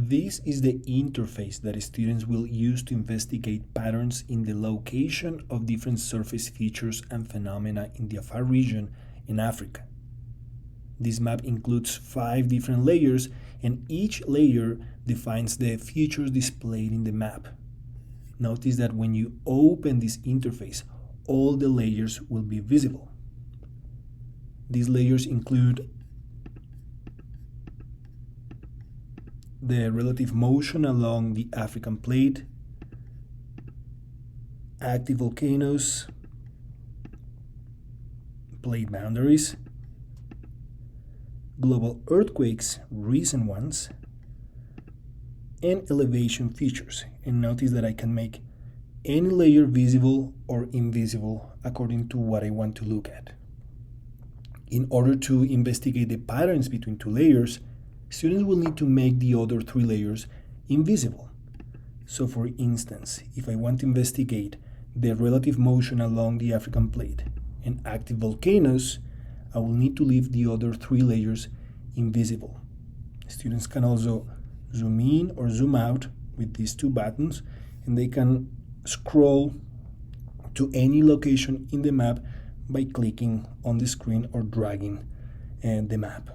This is the interface that students will use to investigate patterns in the location of different surface features and phenomena in the Afar region in Africa. This map includes 5 different layers, and each layer defines the features displayed in the map. Notice that when you open this interface, all the layers will be visible. These layers include the relative motion along the African plate, active volcanoes, plate boundaries, global earthquakes, recent ones, and elevation features. And notice that I can make any layer visible or invisible according to what I want to look at. In order to investigate the patterns between 2 layers, students will need to make the other 3 layers invisible. So for instance, if I want to investigate the relative motion along the African plate and active volcanoes, I will need to leave the other 3 layers invisible. Students can also zoom in or zoom out with these 2 buttons, and they can scroll to any location in the map by clicking on the screen or dragging the map.